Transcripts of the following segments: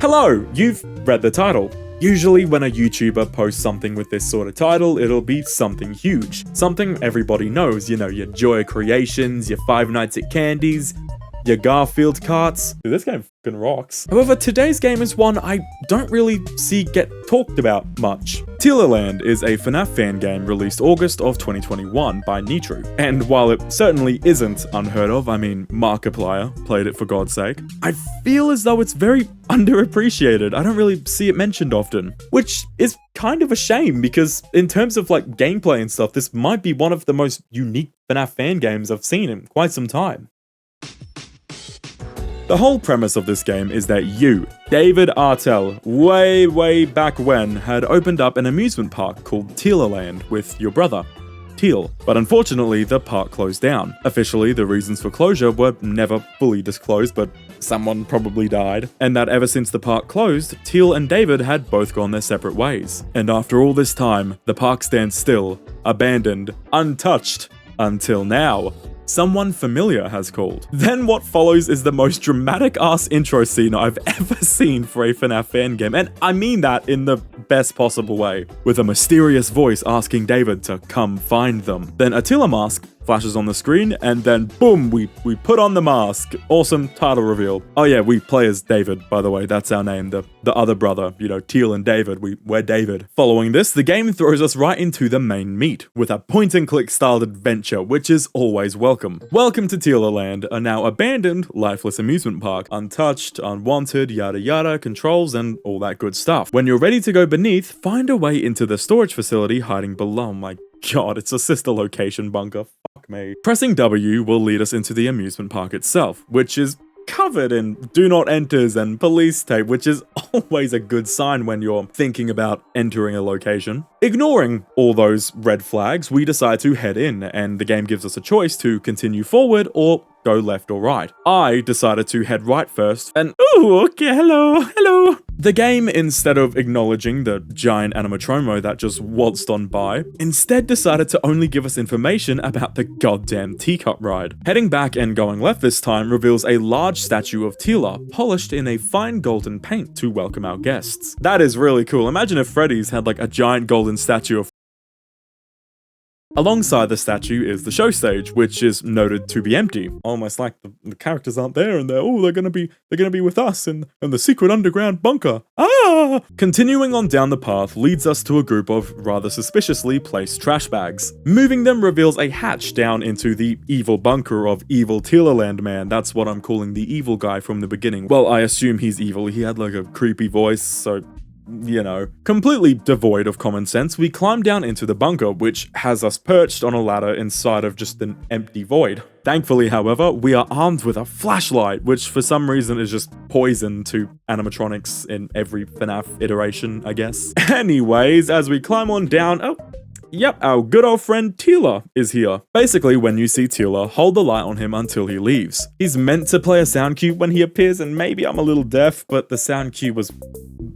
Hello, you've read the title. Usually when a YouTuber posts something with this sort of title, it'll be something huge. Something everybody knows, you know, your Joy Creations, your Five Nights at Candy's, your Garfield carts. Dude, this game fucking rocks. However, today's game is one I don't really see get talked about much. Tealerland is a FNAF fan game released August of 2021 by Nitro. And while it certainly isn't unheard of, I mean, Markiplier played it for God's sake, I feel as though it's very underappreciated. I don't really see it mentioned often, which is kind of a shame because in terms of like gameplay and stuff, this might be one of the most unique FNAF fan games I've seen in quite some time. The whole premise of this game is that you, David Artell, way back when, had opened up an amusement park called Tealerland with your brother, Teal. But unfortunately, the park closed down. Officially, the reasons for closure were never fully disclosed, but someone probably died. And that ever since the park closed, Teal and David had both gone their separate ways. And after all this time, the park stands still, abandoned, untouched, until now. Someone familiar has called. Then what follows is the most dramatic-ass intro scene I've ever seen for a FNAF fan game, and I mean that in the best possible way, with a mysterious voice asking David to come find them. Then Attila mask flashes on the screen, and then boom, we put on the mask. Awesome title reveal. Oh yeah, we play as David, by the way, that's our name, the other brother, you know, Teal and David, we're David. Following this, the game throws us right into the main meat, with a point-and-click styled adventure, which is always welcome. Welcome to Tealerland, a now abandoned, lifeless amusement park. Untouched, unwanted, yada yada, controls, and all that good stuff. When you're ready to go beneath, find a way into the storage facility hiding below. My God, it's a sister location bunker. Fuck me. Pressing W will lead us into the amusement park itself, which is covered in do not enters and police tape, which is always a good sign when you're thinking about entering a location. Ignoring all those red flags, we decide to head in, and the game gives us a choice to continue forward or go left or right. I decided to head right first, and ooh, okay, hello. The game, instead of acknowledging the giant animatromo that just waltzed on by, instead decided to only give us information about the goddamn teacup ride. Heading back and going left this time reveals a large statue of Teela, polished in a fine golden paint to welcome our guests. That is really cool. Imagine if Freddy's had like a giant golden statue of. Alongside the statue is the show stage, which is noted to be empty. Almost like the characters aren't there and they're gonna be with us in the secret underground bunker. Ah! Continuing on down the path leads us to a group of rather suspiciously placed trash bags. Moving them reveals a hatch down into the evil bunker of evil Tealerland man. That's what I'm calling the evil guy from the beginning. Well, I assume he's evil. He had like a creepy voice, so you know. Completely devoid of common sense, we climb down into the bunker, which has us perched on a ladder inside of just an empty void. Thankfully, however, we are armed with a flashlight, which for some reason is just poison to animatronics in every FNAF iteration, I guess. Anyways, as we climb on down, yep, our good old friend Teela is here. Basically, when you see Teela, hold the light on him until he leaves. He's meant to play a sound cue when he appears, and maybe I'm a little deaf, but the sound cue was.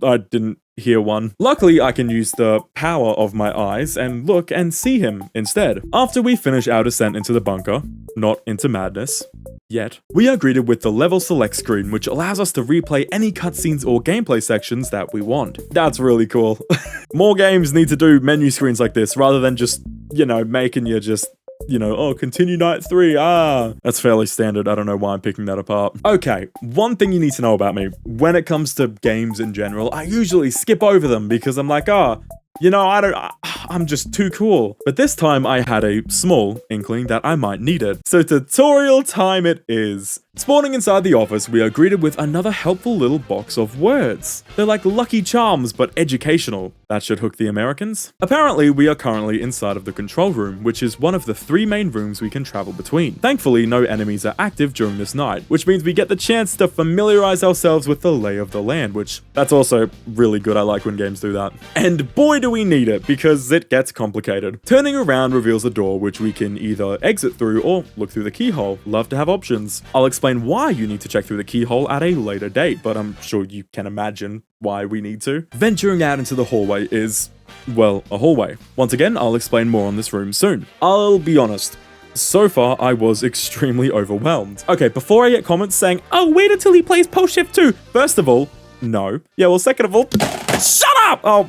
I didn't hear one. Luckily, I can use the power of my eyes and look and see him instead. After we finish our descent into the bunker, not into madness, yet, we are greeted with the level select screen, which allows us to replay any cutscenes or gameplay sections that we want. That's really cool. More games need to do menu screens like this rather than just, you know, making you just, you know, oh, continue night 3, That's fairly standard, I don't know why I'm picking that apart. Okay, one thing you need to know about me, when it comes to games in general, I usually skip over them because I'm like, you know, I'm just too cool. But this time I had a small inkling that I might need it. So tutorial time it is. Spawning inside the office, we are greeted with another helpful little box of words. They're like Lucky Charms, but educational. That should hook the Americans. Apparently, we are currently inside of the control room, which is one of the 3 main rooms we can travel between. Thankfully, no enemies are active during this night, which means we get the chance to familiarize ourselves with the lay of the land, which that's also really good. I like when games do that. And boy do we need it, because it gets complicated. Turning around reveals a door which we can either exit through or look through the keyhole. Love to have options. I'll explain why you need to check through the keyhole at a later date, but I'm sure you can imagine why we need to. Venturing out into the hallway is, well, a hallway. Once again, I'll explain more on this room soon. I'll be honest, so far I was extremely overwhelmed. Okay, before I get comments saying, oh, wait until he plays Post Shift 2. First of all, No. Yeah, well, second of all, shut up! Oh,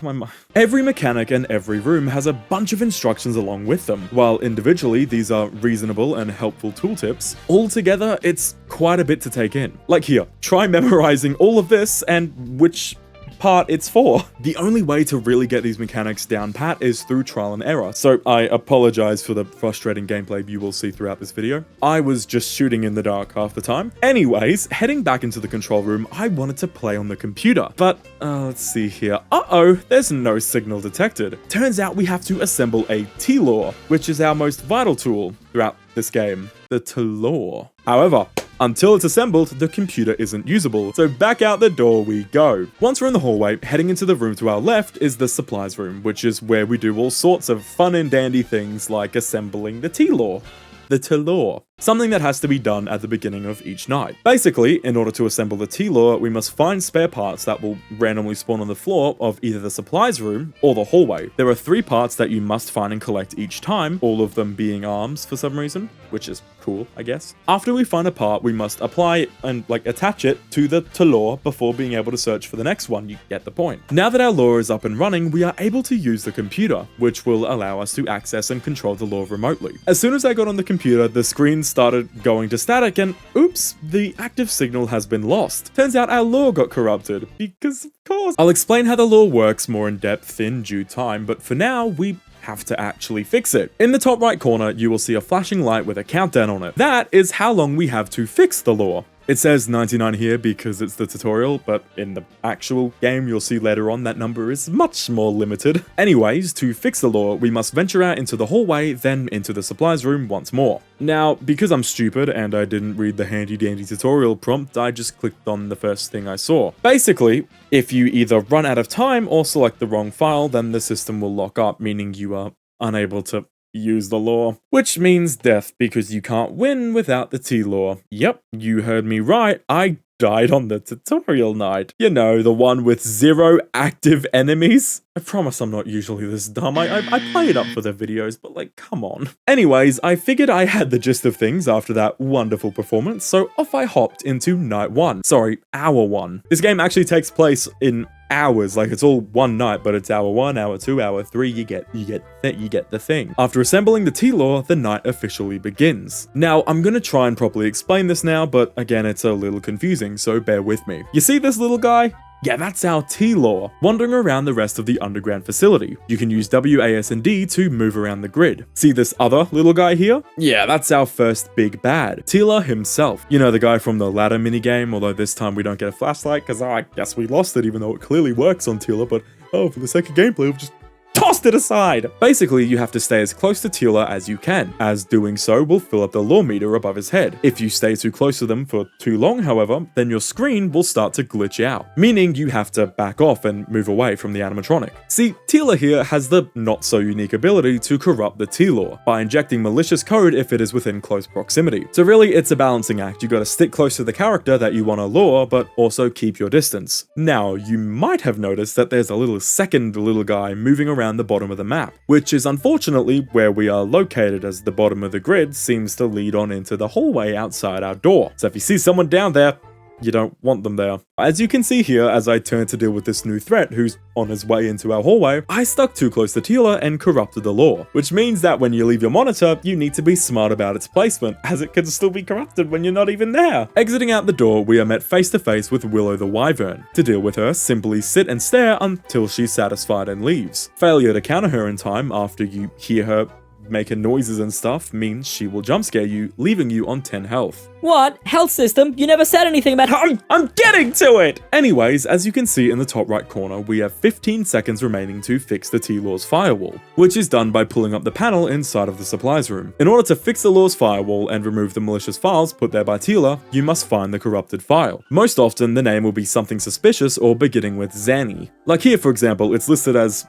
my. Every mechanic and every room has a bunch of instructions along with them. While individually, these are reasonable and helpful tooltips, altogether, it's quite a bit to take in. Like here, try memorizing all of this and which part it's for. The only way to really get these mechanics down pat is through trial and error, so I apologize for the frustrating gameplay you will see throughout this video. I was just shooting in the dark half the time. Anyways, heading back into the control room, I wanted to play on the computer, but let's see here. Uh-oh, there's no signal detected. Turns out we have to assemble a T-Lore, which is our most vital tool throughout this game, the T-Lore. However, until it's assembled, the computer isn't usable, so back out the door we go. Once we're in the hallway, heading into the room to our left is the supplies room, which is where we do all sorts of fun and dandy things like assembling the T-Lore. The T-Lore. Something that has to be done at the beginning of each night. Basically, in order to assemble the T-Lore, we must find spare parts that will randomly spawn on the floor of either the supplies room or the hallway. There are 3 parts that you must find and collect each time, all of them being arms for some reason, which is cool, I guess. After we find a part, we must apply it and attach it to the T-Lore before being able to search for the next one. You get the point. Now that our lore is up and running, we are able to use the computer, which will allow us to access and control the lore remotely. As soon as I got on the computer, the screen started going to static and oops, the active signal has been lost. Turns out our lore got corrupted, because of course. I'll explain how the lore works more in depth in due time, but for now, we have to actually fix it. In the top right corner, you will see a flashing light with a countdown on it. That is how long we have to fix the lore. It says 99 here because it's the tutorial, but in the actual game you'll see later on that number is much more limited. Anyways, to fix the lore, we must venture out into the hallway, then into the supplies room once more. Now, because I'm stupid and I didn't read the handy dandy tutorial prompt, I just clicked on the first thing I saw. Basically, if you either run out of time or select the wrong file, then the system will lock up, meaning you are unable to use the lore, which means death because you can't win without the T-Lore. Yep, you heard me right, I died on the tutorial night. You know, the one with 0 active enemies. I promise I'm not usually this dumb. I play it up for the videos, but like, come on. Anyways, I figured I had the gist of things after that wonderful performance, so off I hopped into night 1. Sorry, hour 1. This game actually takes place in hours, like it's all one night, but it's hour 1, hour 2, hour 3, you get the thing. After assembling the T-Lore, the night officially begins. Now, I'm gonna try and properly explain this now, but again, it's a little confusing, so bear with me. You see this little guy? Yeah, that's our T-Lore, wandering around the rest of the underground facility. You can use W, A, S, and D to move around the grid. See this other little guy here? Yeah, that's our first big bad, Tealer himself. You know, the guy from the ladder minigame, although this time we don't get a flashlight, because I guess we lost it even though it clearly works on Tealer, but oh, for the sake of gameplay, we've just tossed it aside! Basically, you have to stay as close to Tealer as you can, as doing so will fill up the lore meter above his head. If you stay too close to them for too long, however, then your screen will start to glitch out, meaning you have to back off and move away from the animatronic. See, Tealer here has the not-so-unique ability to corrupt the T-Lore by injecting malicious code if it is within close proximity. So really, it's a balancing act. You gotta stick close to the character that you want to lure, but also keep your distance. Now, you might have noticed that there's a second little guy moving around the bottom of the map, which is unfortunately where we are located, as the bottom of the grid seems to lead on into the hallway outside our door. So if you see someone down there, you don't want them there. As you can see here, as I turn to deal with this new threat who's on his way into our hallway, I stuck too close to Tealer and corrupted the lore, which means that when you leave your monitor, you need to be smart about its placement, as it can still be corrupted when you're not even there. Exiting out the door, we are met face to face with Willow the Wyvern. To deal with her, simply sit and stare until she's satisfied and leaves. Failure to counter her in time after you hear her making noises and stuff means she will jump scare you, leaving you on 10 health. What? Health system? You never said anything about I'm getting to it! Anyways, as you can see in the top right corner, we have 15 seconds remaining to fix the T-Lore's firewall, which is done by pulling up the panel inside of the supplies room. In order to fix the lore's firewall and remove the malicious files put there by Tealer, you must find the corrupted file. Most often, the name will be something suspicious or beginning with Zany. Like here, for example, it's listed as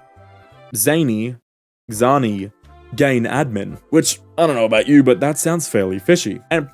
Zany, Gain admin, which I don't know about you, but that sounds fairly fishy. And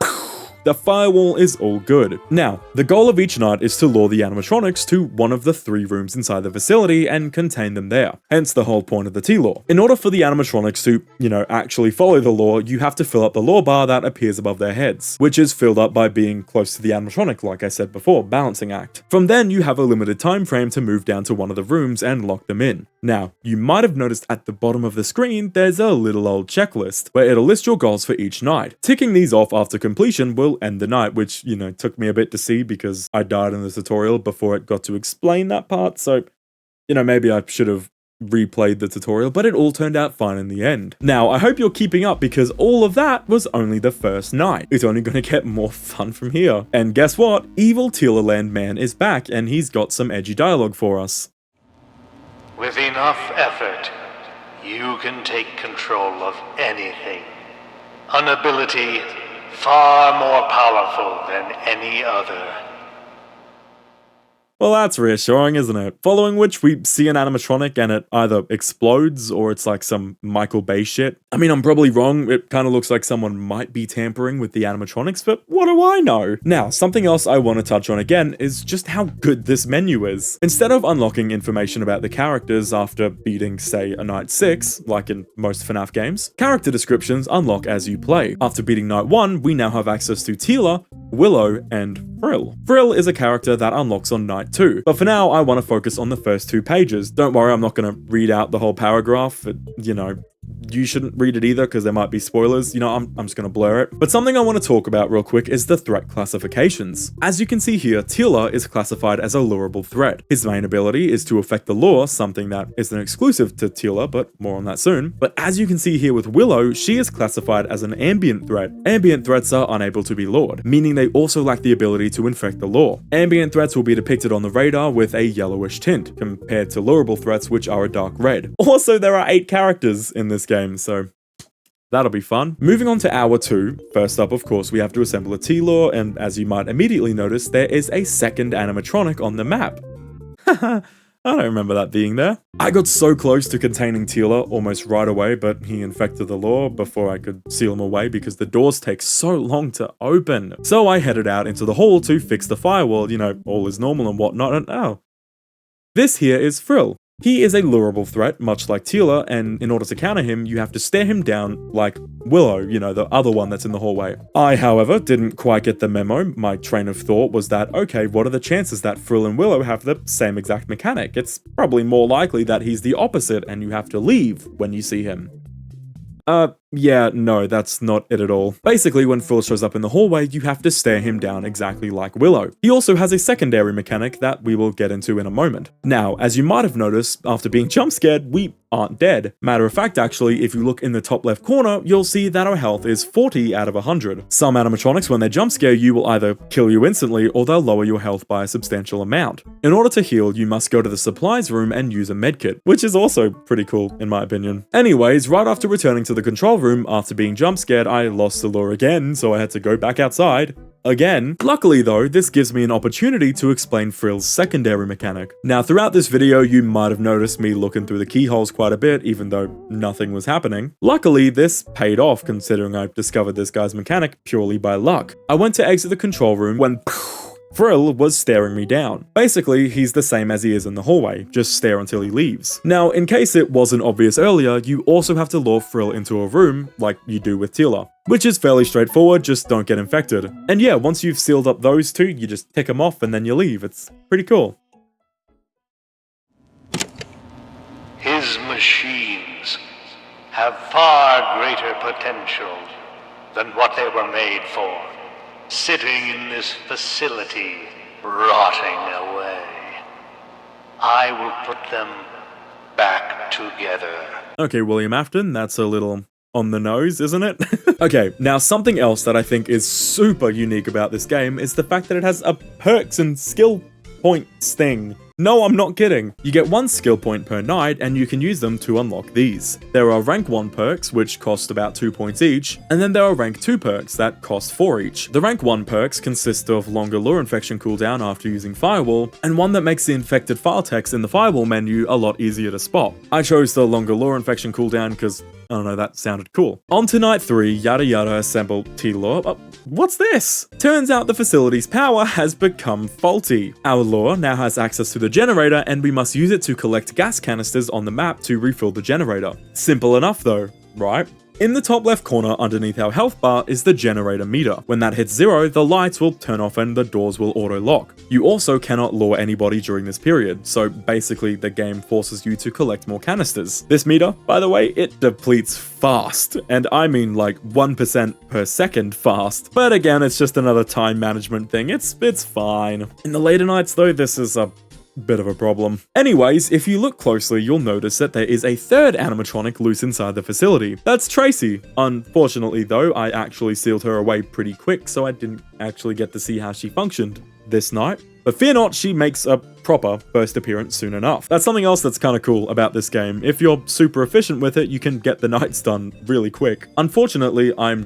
the firewall is all good. Now, the goal of each night is to lure the animatronics to one of the 3 rooms inside the facility and contain them there, hence the whole point of the T-lore. In order for the animatronics to, actually follow the lore, you have to fill up the lore bar that appears above their heads, which is filled up by being close to the animatronic, like I said before, balancing act. From then, you have a limited time frame to move down to one of the rooms and lock them in. Now, you might have noticed at the bottom of the screen, there's a little old checklist, where it'll list your goals for each night. Ticking these off after completion will end the night, which, took me a bit to see because I died in the tutorial before it got to explain that part, so, maybe I should have replayed the tutorial, but it all turned out fine in the end. Now, I hope you're keeping up because all of that was only the first night. It's only going to get more fun from here. And guess what? Evil Tealerland Man is back and he's got some edgy dialogue for us. With enough effort, you can take control of anything. An ability far more powerful than any other. Well, that's reassuring, isn't it? Following which, we see an animatronic and it either explodes or it's like some Michael Bay shit. I mean, I'm probably wrong. It kind of looks like someone might be tampering with the animatronics, but what do I know? Now, something else I want to touch on again is just how good this menu is. Instead of unlocking information about the characters after beating, say, a night 6, like in most FNAF games, character descriptions unlock as you play. After beating night 1, we now have access to Tealer, Willow, and Frill. Frill is a character that unlocks on night 2, but for now I want to focus on the first 2 pages. Don't worry, I'm not going to read out the whole paragraph. You shouldn't read it either because there might be spoilers. I'm just going to blur it. But something I want to talk about real quick is the threat classifications. As you can see here, Tealer is classified as a lureable threat. His main ability is to affect the lure, something that isn't exclusive to Tealer, but more on that soon. But as you can see here with Willow, she is classified as an ambient threat. Ambient threats are unable to be lured, meaning they also lack the ability to infect the lure. Ambient threats will be depicted on the radar with a yellowish tint, compared to lureable threats which are a dark red. Also, there are 8 characters in this game, so that'll be fun. Moving on to hour 2, first up of course we have to assemble a T-lore, and as you might immediately notice, there is a second animatronic on the map. Haha, I don't remember that being there. I got so close to containing Tealer almost right away, but he infected the lure before I could seal him away because the doors take so long to open. So I headed out into the hall to fix the firewall, all is normal and whatnot, and oh. This here is Frill. He is a lureable threat, much like Tealer, and in order to counter him, you have to stare him down like Willow, the other one that's in the hallway. I, however, didn't quite get the memo. My train of thought was that, okay, what are the chances that Frill and Willow have the same exact mechanic? It's probably more likely that he's the opposite and you have to leave when you see him. Yeah, no, that's not it at all. Basically, when Frill shows up in the hallway, you have to stare him down exactly like Willow. He also has a secondary mechanic that we will get into in a moment. Now, as you might have noticed, after being jump scared, we aren't dead. Matter of fact, actually, if you look in the top left corner, you'll see that our health is 40 out of 100. Some animatronics, when they jump scare you, will either kill you instantly or they'll lower your health by a substantial amount. In order to heal, you must go to the supplies room and use a medkit, which is also pretty cool in my opinion. Anyways, right after returning to the control room after being jump scared, I lost the lure again, so I had to go back outside. Again. Luckily though, this gives me an opportunity to explain Frill's secondary mechanic. Now throughout this video, you might have noticed me looking through the keyholes quite a bit, even though nothing was happening. Luckily, this paid off considering I discovered this guy's mechanic purely by luck. I went to exit the control room when Frill was staring me down. Basically, he's the same as he is in the hallway, just stare until he leaves. Now, in case it wasn't obvious earlier, you also have to lure Frill into a room, like you do with Tealer, which is fairly straightforward, just don't get infected. And yeah, once you've sealed up those 2, you just tick them off and then you leave. It's pretty cool. His machines have far greater potential than what they were made for. Sitting in this facility, rotting away. I will put them back together. Okay, William Afton, that's a little on the nose, isn't it? Okay, now something else that I think is super unique about this game is the fact that it has a perks and skill points thing. No, I'm not kidding. You get 1 skill point per night and you can use them to unlock these. There are rank 1 perks which cost about 2 points each, and then there are rank 2 perks that cost 4 each. The rank 1 perks consist of longer lure infection cooldown after using firewall, and one that makes the infected file text in the firewall menu a lot easier to spot. I chose the longer lure infection cooldown because I don't know, that sounded cool. On to night 3, yada yada, assemble T-Law. What's this? Turns out the facility's power has become faulty. Our Law now has access to the generator, and we must use it to collect gas canisters on the map to refill the generator. Simple enough though, right? In the top left corner underneath our health bar is the generator meter. When that hits 0, the lights will turn off and the doors will auto-lock. You also cannot lure anybody during this period, so basically the game forces you to collect more canisters. This meter, by the way, it depletes fast, and I mean like 1% per second fast. But again, it's just another time management thing, it's fine. In the later nights though, this is a bit of a problem. Anyways, if you look closely, you'll notice that there is a third animatronic loose inside the facility. That's Tracy. Unfortunately though, I actually sealed her away pretty quick, so I didn't actually get to see how she functioned this night. But fear not, she makes a proper first appearance soon enough. That's something else that's kind of cool about this game. If you're super efficient with it, you can get the nights done really quick. Unfortunately, I'm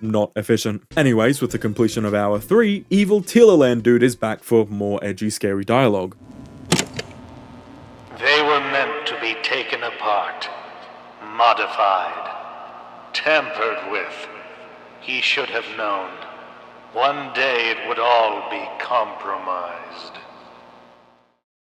not efficient. Anyways, with the completion of hour 3, evil Tealerland dude is back for more edgy, scary dialogue. They were meant to be taken apart, modified, tampered with. He should have known. One day it would all be compromised.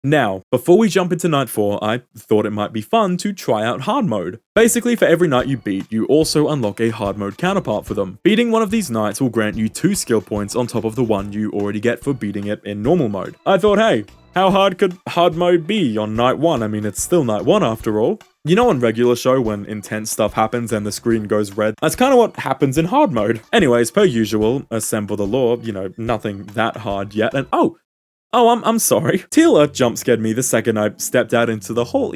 Now, before we jump into night 4, I thought it might be fun to try out hard mode. Basically, for every night you beat, you also unlock a hard mode counterpart for them. Beating one of these nights will grant you 2 skill points on top of the one you already get for beating it in normal mode. I thought, hey, how hard could hard mode be on night 1? I mean, it's still night 1 after all. You know on regular show when intense stuff happens and the screen goes red? That's kind of what happens in hard mode. Anyways, per usual, assemble the Law, nothing that hard yet, and I'm sorry. Tealer jump scared me the second I stepped out into the hall.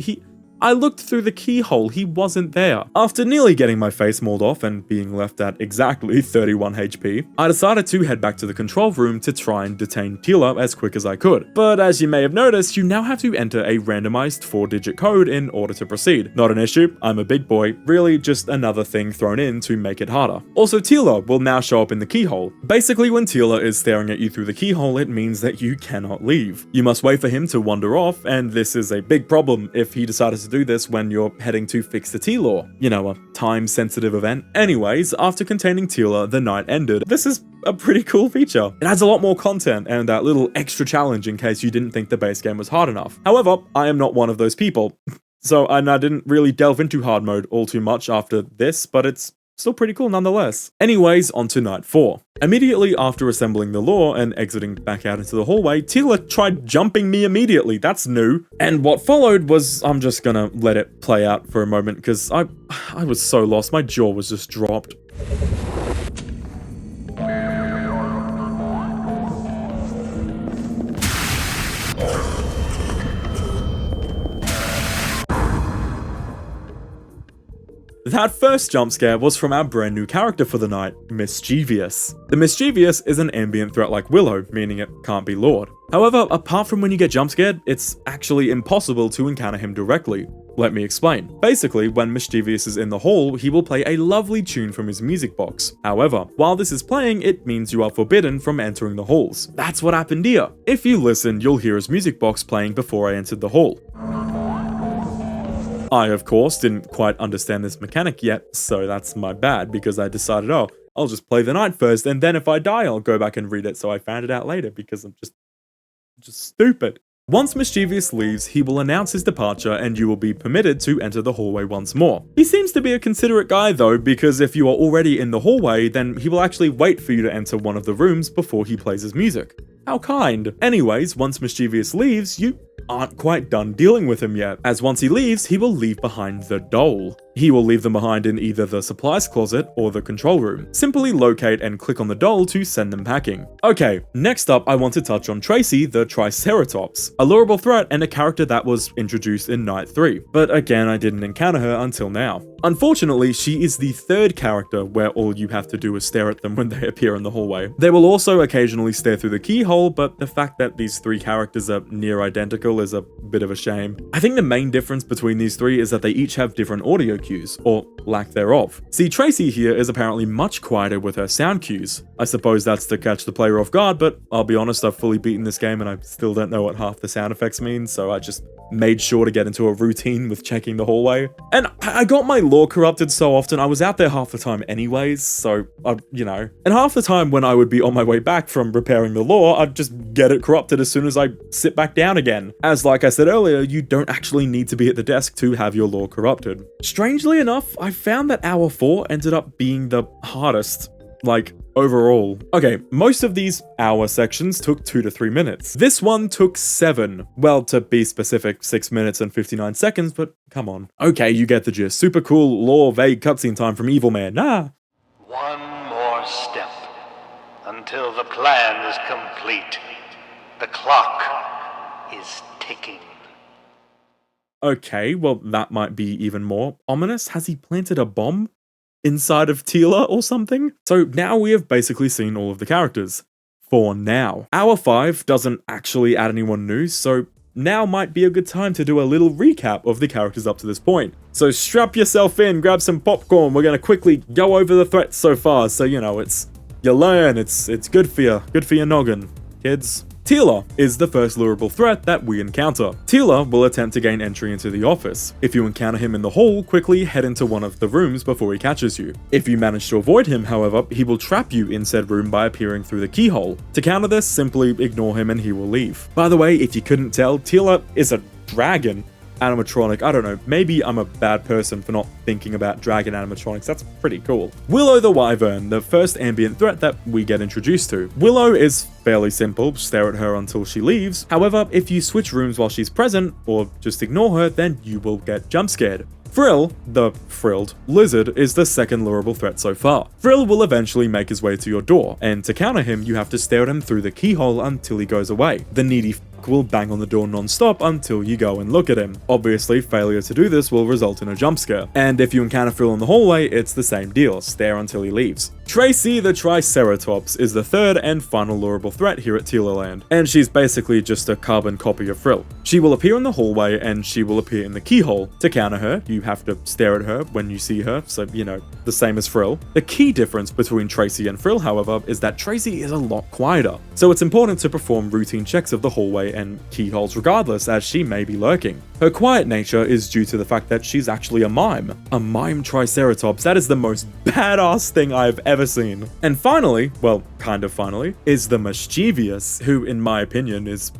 I looked through the keyhole, he wasn't there. After nearly getting my face mauled off and being left at exactly 31 HP, I decided to head back to the control room to try and detain Tealer as quick as I could. But as you may have noticed, you now have to enter a randomized 4-digit code in order to proceed. Not an issue, I'm a big boy, really just another thing thrown in to make it harder. Also, Tealer will now show up in the keyhole. Basically, when Tealer is staring at you through the keyhole, it means that you cannot leave. You must wait for him to wander off, and this is a big problem if he decides to do this when you're heading to fix the T-Law. A time-sensitive event. Anyways, after containing Tealer, the night ended. This is a pretty cool feature. It adds a lot more content and that little extra challenge in case you didn't think the base game was hard enough. However, I am not one of those people. So I didn't really delve into hard mode all too much after this, but it's still pretty cool nonetheless. Anyways, on to night 4. Immediately after assembling the Law and exiting back out into the hallway, Tealer tried jumping me immediately. That's new. And what followed was, I'm just gonna let it play out for a moment because I was so lost. My jaw was just dropped. That first jump scare was from our brand new character for the night, Mischievous. The Mischievous is an ambient threat like Willow, meaning it can't be lured. However, apart from when you get jump scared, it's actually impossible to encounter him directly. Let me explain. Basically, when Mischievous is in the hall, he will play a lovely tune from his music box. However, while this is playing, it means you are forbidden from entering the halls. That's what happened here. If you listen, you'll hear his music box playing before I entered the hall. I, of course, didn't quite understand this mechanic yet, so that's my bad, because I decided, I'll just play the night first, and then if I die, I'll go back and read it, so I found it out later, because I'm just stupid. Once Mischievous leaves, he will announce his departure, and you will be permitted to enter the hallway once more. He seems to be a considerate guy though, because if you are already in the hallway, then he will actually wait for you to enter one of the rooms before he plays his music. How kind. Anyways, once Mischievous leaves, you aren't quite done dealing with him yet, as once he leaves, he will leave behind the doll. He will leave them behind in either the supplies closet or the control room. Simply locate and click on the doll to send them packing. Okay, next up I want to touch on Tracy, the Triceratops, a lureable threat and a character that was introduced in Night 3, but again I didn't encounter her until now. Unfortunately, she is the third character where all you have to do is stare at them when they appear in the hallway. They will also occasionally stare through the keyhole, but the fact that these 3 characters are near identical is a bit of a shame. I think the main difference between these 3 is that they each have different audio cues, or lack thereof. See, Tracy here is apparently much quieter with her sound cues. I suppose that's to catch the player off guard, but I'll be honest, I've fully beaten this game and I still don't know what half the sound effects mean, so I just made sure to get into a routine with checking the hallway. And I got my lore corrupted so often, I was out there half the time anyways, so, you know. And half the time when I would be on my way back from repairing the lore, I'd just get it corrupted as soon as I sit back down again. As like I said earlier, you don't actually need to be at the desk to have your lore corrupted. Strangely enough, I found that hour 4 ended up being the hardest, like, overall. Okay, most of these hour sections took 2 to 3 minutes. This one took 7. Well, to be specific, 6 minutes and 59 seconds, but come on. Okay, you get the gist. Super cool, lore, vague cutscene time from Evil Man. Nah. One more step until the plan is complete. The clock is ticking. Okay, well, that might be even more ominous. Has he planted a bomb inside of Tealer or something? So now we have basically seen all of the characters. For now. Hour 5 doesn't actually add anyone new, so now might be a good time to do a little recap of the characters up to this point. So strap yourself in, grab some popcorn, we're gonna quickly go over the threats so far, so you know, you learn, it's good for your noggin, kids. Tealer is the first lureable threat that we encounter. Tealer will attempt to gain entry into the office. If you encounter him in the hall, quickly head into one of the rooms before he catches you. If you manage to avoid him, however, he will trap you in said room by appearing through the keyhole. To counter this, simply ignore him and he will leave. By the way, if you couldn't tell, Tealer is a dragon animatronic. I don't know, maybe I'm a bad person for not thinking about dragon animatronics. That's pretty cool. Willow the Wyvern, the first ambient threat that we get introduced to. Willow is fairly simple, stare at her until she leaves. However, if you switch rooms while she's present, or just ignore her, then you will get jump scared. Frill, the frilled lizard, is the second lureable threat so far. Frill will eventually make his way to your door, and to counter him, you have to stare at him through the keyhole until he goes away. The needy will bang on the door non-stop until you go and look at him. Obviously, failure to do this will result in a jump scare. And if you encounter Frill in the hallway, it's the same deal, stare until he leaves. Tracy the Triceratops is the third and final lureable threat here at Tealerland, and she's basically just a carbon copy of Frill. She will appear in the hallway and she will appear in the keyhole. To counter her, you have to stare at her when you see her, so you know, the same as Frill. The key difference between Tracy and Frill, however, is that Tracy is a lot quieter, so it's important to perform routine checks of the hallway and keyholes regardless, as she may be lurking. Her quiet nature is due to the fact that she's actually a mime. A mime Triceratops, that is the most badass thing I've ever seen. And finally, well, kind of finally, is the Mischievous, who in my opinion he's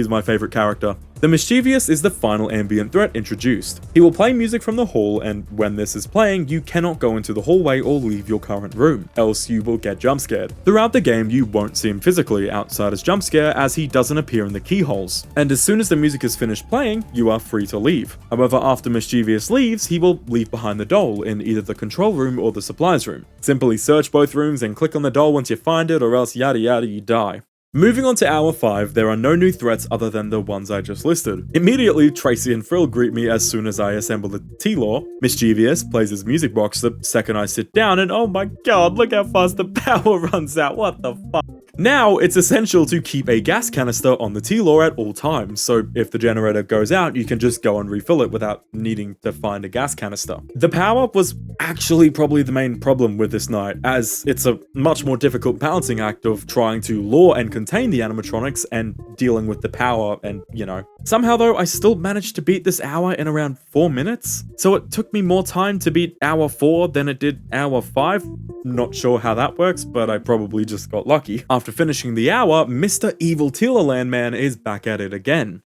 my favorite character. The Mischievous is the final ambient threat introduced. He will play music from the hall, and when this is playing, you cannot go into the hallway or leave your current room, else you will get jump scared. Throughout the game, you won't see him physically outside as jump scare, as he doesn't appear in the keyholes. And as soon as the music is finished playing, you are free to leave. However, after Mischievous leaves, he will leave behind the doll in either the control room or the supplies room. Simply search both rooms and click on the doll once you find it, or else yada yada you die. Moving on to hour 5, there are no new threats other than the ones I just listed. Immediately, Tracy and Frill greet me as soon as I assemble the T-Lore. Mischievous plays his music box the second I sit down, and oh my god, look how fast the power runs out, what the fuck? Now, it's essential to keep a gas canister on the T-Lore at all times, so if the generator goes out, you can just go and refill it without needing to find a gas canister. The power was actually probably the main problem with this night, as it's a much more difficult balancing act of trying to lure and contain the animatronics and dealing with the power and, you know. Somehow though, I still managed to beat this hour in around 4 minutes, so it took me more time to beat hour 4 than it did hour 5. Not sure how that works, but I probably just got lucky. After finishing the hour, Mr. Evil Tealerland Man is back at it again.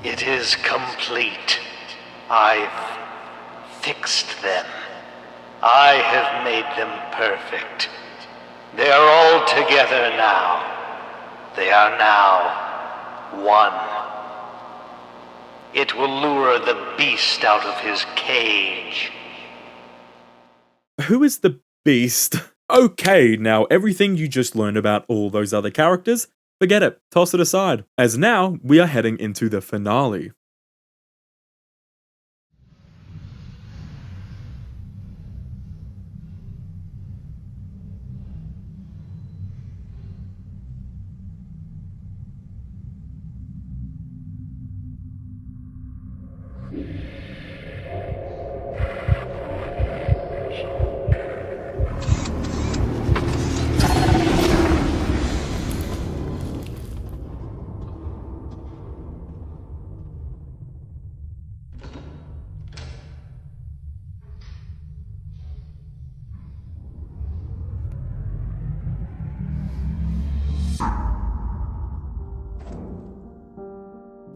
It is complete. I've fixed them. I have made them perfect. They are all together now. They are now one. It will lure the beast out of his cage. Who is the beast? Okay, now everything you just learned about all those other characters, forget it, toss it aside, as now we are heading into the finale.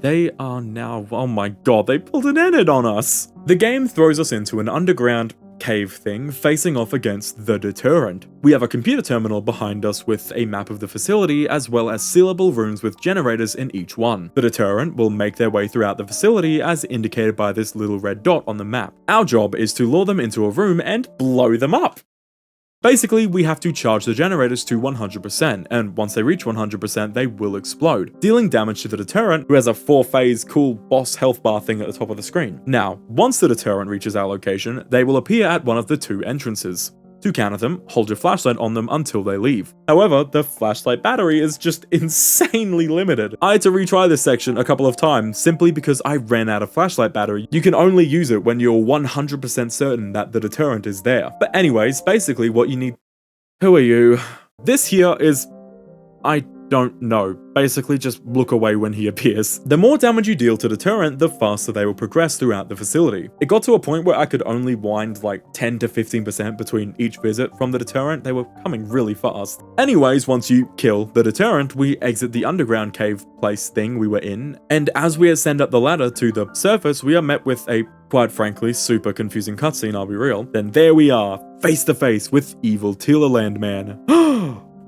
They are now, oh my god, they pulled an Enid on us. The game throws us into an underground cave thing facing off against the deterrent. We have a computer terminal behind us with a map of the facility as well as sealable rooms with generators in each one. The deterrent will make their way throughout the facility as indicated by this little red dot on the map. Our job is to lure them into a room and blow them up. Basically, we have to charge the generators to 100%, and once they reach 100%, they will explode, dealing damage to the deterrent, who has a 4-phase cool boss health bar thing at the top of the screen. Now, once the deterrent reaches our location, they will appear at one of the 2 entrances. To counter them, hold your flashlight on them until they leave. However, the flashlight battery is just insanely limited. I had to retry this section a couple of times simply because I ran out of flashlight battery. You can only use it when you're 100% certain that the deterrent is there. But anyways, basically what you need... Who are you? This here is... I don't know. Basically just look away when he appears. The more damage you deal to deterrent, the faster they will progress throughout the facility. It got to a point where I could only wind like 10 to 15% between each visit from the deterrent. They were coming really fast. Anyways, once you kill the deterrent, we exit the underground cave place thing we were in, and as we ascend up the ladder to the surface, we are met with a, quite frankly, super confusing cutscene, I'll be real. Then there we are, face to face with evil Tealerland man.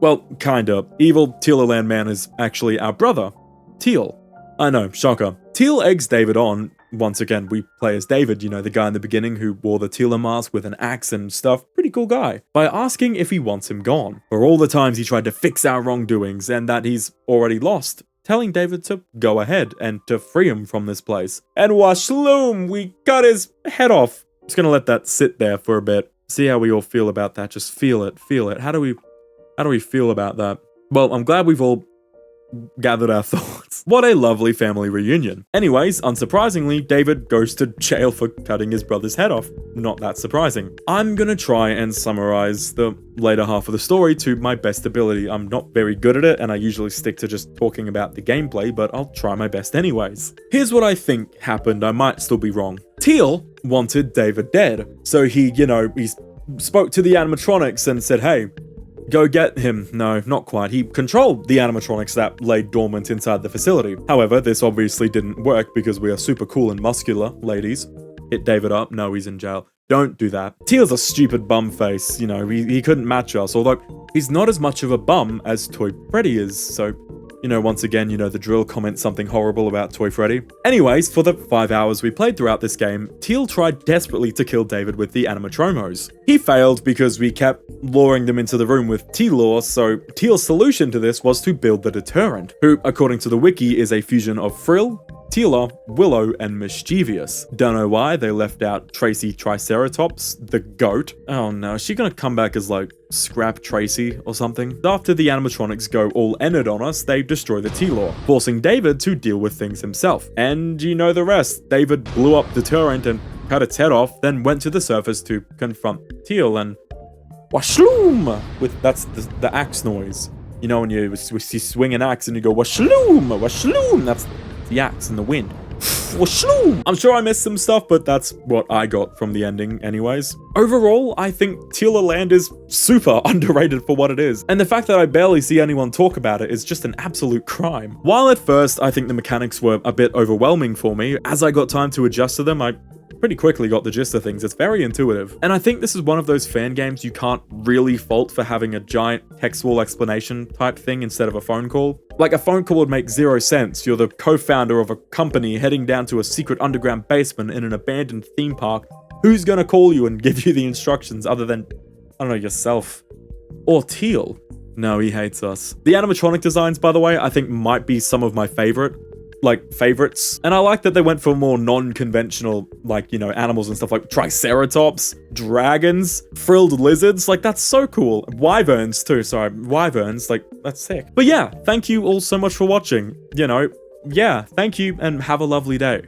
Well, kinda. Evil Tealerland man is actually our brother, Teal. I know, shocker. Teal eggs David on. Once again, we play as David, you know, the guy in the beginning who wore the Tealer mask with an axe and stuff. Pretty cool guy. By asking if he wants him gone. For all the times he tried to fix our wrongdoings and that he's already lost. Telling David to go ahead and to free him from this place. And washloom, we cut his head off. Just gonna let that sit there for a bit. See how we all feel about that. Just feel it, feel it. How do we feel about that? Well, I'm glad we've all gathered our thoughts. What a lovely family reunion. Anyways, unsurprisingly, David goes to jail for cutting his brother's head off. Not that surprising. I'm gonna try and summarize the later half of the story to my best ability. I'm not very good at it, and I usually stick to just talking about the gameplay, but I'll try my best anyways. Here's what I think happened. I might still be wrong. Teal wanted David dead, so he spoke to the animatronics and said, hey, go get him. No, not quite. He controlled the animatronics that lay dormant inside the facility. However, this obviously didn't work because we are super cool and muscular, ladies. Hit David up. No, he's in jail. Don't do that. Teal's a stupid bum face. You know, he couldn't match us, although he's not as much of a bum as Toy Freddy is, so... You know, once again, you know the drill, comment something horrible about Toy Freddy. Anyways, for the 5 hours we played throughout this game, Teal tried desperately to kill David with the animatromos. He failed because we kept luring them into the room with T-Lore, so Teal's solution to this was to build the deterrent, who, according to the wiki, is a fusion of Frill, Tealer, Willow, and Mischievous. Don't know why they left out Tracy Triceratops, the goat. Oh no, is she gonna come back as like Scrap Tracy or something? After the animatronics go all Enid on us, they destroy the Tealer, forcing David to deal with things himself. And you know the rest. David blew up the turret and cut its head off, then went to the surface to confront Teal and washloom! That's the axe noise. You know when you swing an axe and you go washloom, washloom, that's the axe in the wind. Washloom! I'm sure I missed some stuff, but that's what I got from the ending anyways. Overall, I think Tealerland is super underrated for what it is, and the fact that I barely see anyone talk about it is just an absolute crime. While at first I think the mechanics were a bit overwhelming for me, as I got time to adjust to them, I pretty quickly got the gist of things. It's very intuitive. And I think this is one of those fan games you can't really fault for having a giant text wall explanation type thing instead of a phone call. Like, a phone call would make zero sense. You're the co-founder of a company heading down to a secret underground basement in an abandoned theme park. Who's gonna call you and give you the instructions other than, I don't know, yourself? Or Teal? No, he hates us. The animatronic designs, by the way, I think might be some of my favorites. And I like that they went for more non-conventional, like, you know, animals and stuff like Triceratops, dragons, frilled lizards. Like, that's so cool. Wyverns too, sorry. Wyverns, like, that's sick. But yeah, thank you all so much for watching. You know, yeah, thank you and have a lovely day.